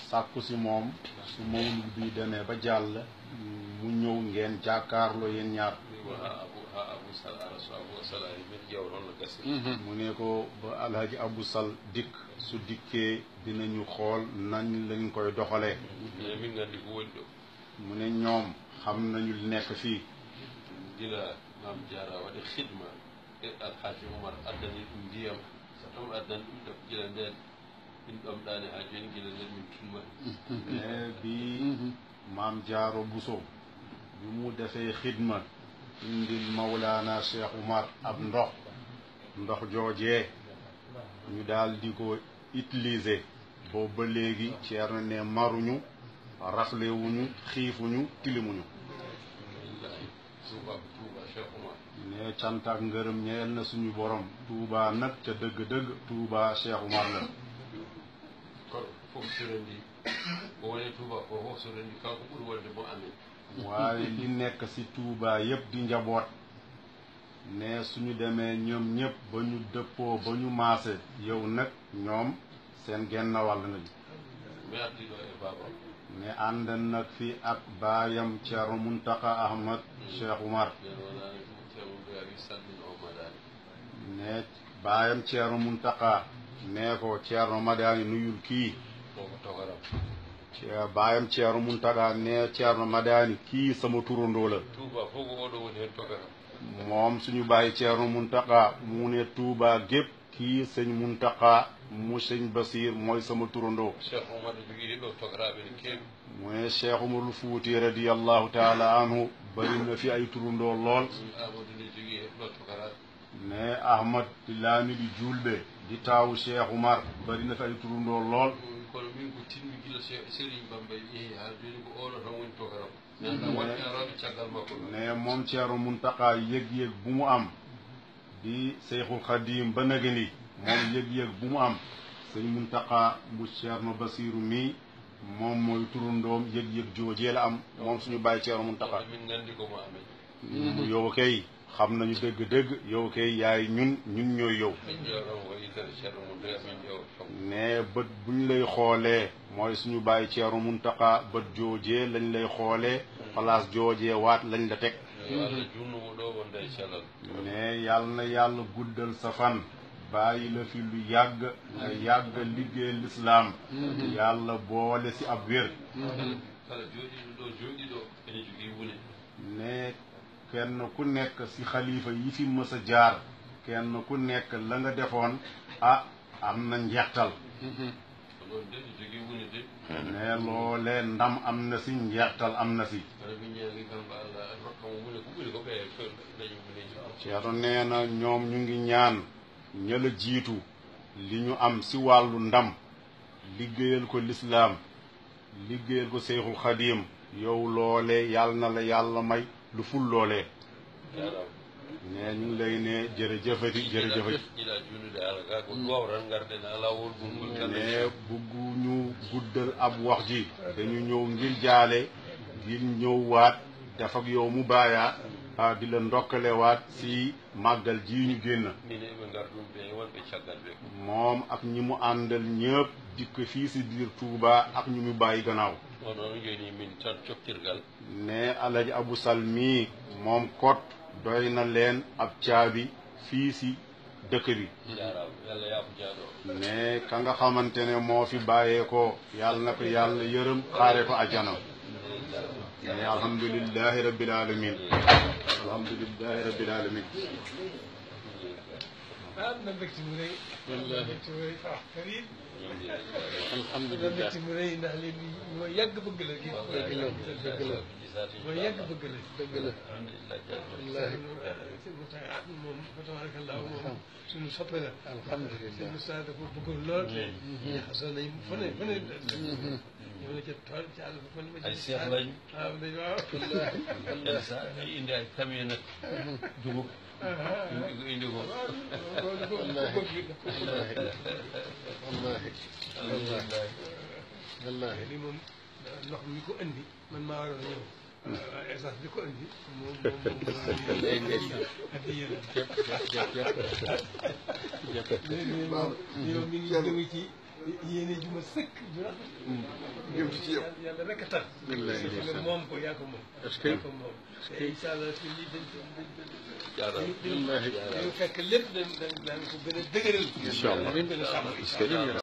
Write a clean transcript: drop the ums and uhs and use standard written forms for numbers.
sàkku si moom su mawlud bi demee ba jàll mu ñëw ngeen jàkkaarloo yéen ñaar mu ne ko ba alhaji Abou Sall dikk su dikkee dinañu xool nañ lañ koy doxalee mu ne ñoom xam nañu li nekk fii gila Maam Jaara waɗi xidma e alhaji Oumar addani ɗum ndiyam so ɗum addani ɗum ɗo gila nden min ɗomɗani ha joni gila nden min tumma mais bi Maam Jaaro Buso bi mu defee xidma indil Mawlaana Cheikh Oumar ab ndox joojee ñu daal di ko utiliser boobu ba léegi Ceerno ne maruñu raflewuñu xiifuñu tilimuñu ne cant ak ngërëm ñeel na suñu borom Touba nag ca dëgg-dëgg Touba Cheikh Oumar la kon fof sorendi o woni Touba ko fof sorendi kanko ɓuri wonde mo amen waaye li nekk ci Touba yépp di njaboot ne suñu demee ñoom ñëpp ba ñu dëppoo ba ñu maase yow nag ñoom seen genn wàll nañu mi ardiɗo e babam ne ànd nag fi ak baayam Ceerno Muntaka Ahmad Cheikh Oumar ne baayam Ceerno Muntaka nee ko Ceerno Madani nuyul kii baayam Ceerno Muntaka ne Ceerno Madani kii sama turandoo la Touba fof ko oɗo woni hen togaram moom suñu bàyyi Ceerno Muntaka mu ne Touba gépp kii sëñ Muntaka mu sëñ Basir mooy sama turandoo Cheikh Oumar jogii ɗo togaraɓe ne keewi mu ne Cheikh Oumarul Fuuti radiyallahu taala anhu bari na fi ay turandoo lool Amadou ne jogii ɗo togaraɓe ne Ahmad Laamiɗi Julɓe di taawu Cheikh Oumar bari na fi ay turandoo lool kono min ko tinmi gila Serigne Bamba yeehi ha joni ko oɗo tan woni togaram nanda wonɓe aroɓe caggal makko ne moom Ceerno Muntaka yëg-yëg bu mu am di Seyxul Xadim ba nagani moom yëg-yëg bu mu am sëñ Muntaka bu Ceerno Basiru mii moom mooy turandoom yëg-yëg joojee la am moom suñu bàyyi Ceerno Muntaka min gandi ko mo amen yow kay xam nañu dëgg-dëgg yow kay yaay ñun ñooy yow ne bët buñ lay xoolee mooy suñu bàyyi Ceerno Muntaka bët joojee lañ lay xoolee place joojee waat lañ la teg ne yàlla na yàlla guddal sa fan bàyyi la fi lu yàgg nga yàgg liggéey lislaam yàlla boole si ab wér ne kenn ku nekk si xalifa yi fi mës a jaar kenn ku nekk la nga defoon am na njeextal ne loole ndam am na si njeextal am na si Ceerno nee na ñoom ñu ngi ñaan ñala jiitu li ñu am si wàllu ndam liggéeyal ko lislaam liggéeyal ko Seyxul Xadim yow loole yàlla na la yàlla may lu ful loolee ne ñu ngi lay ne jërëjëfati ne bugguñu guddal ab wax ji dañu ñëw ngir jaale ngir ñëw waat def ak yow mu baayaa di la ndokkalewaat si màggal ji ñu génn moom ak ñi mu àndal ñëpp dikk fii si biir Touba ak ñu mu bàyyi gannaaw ne Alhaji Abou Sall mii moom kot doy na leen ab caabi fii si dëkk bi ne ka nga xamante ne moo fi bàyyee ko yàlla na ko yàlla yërëm xaare ko ajjana ne alhamdulillahi rabbil alamin alhamdulillahi rabbil alamin am na mbégte mu rëy mbégte mu rëy Karim alhamdulilah mbégte mu rëy ndax li mooy yàgg bëgg la gi mooy yàgg bëgg la dëgg la wallaahi moom fa tabarakallah moom suñu soppe la alhamdulilah seen Moussa dafa bëggoon lool jaxasoo nañ fa ne ñëw na ca tool ci àll ba fan ma ay seex lañu waaw dañ waaw yenn saa ay indi ay camion nag dugub indi ko wallaahi li moom ndox mi ko andi man maa waroon a ñëw essence bi ko andi moom addiya la mi ngi jóge ci yéene ju ma sëkk ju rafet. jëm ci yow. yàlla rek a tax. wallaay nga moom ko yaa ko moom. est-ce que yaa ko moom. te incha allah fi lii jaaraama dañu fekk lépp dañ ko gën a dëgëral. incha allah dañ gën a sàmm.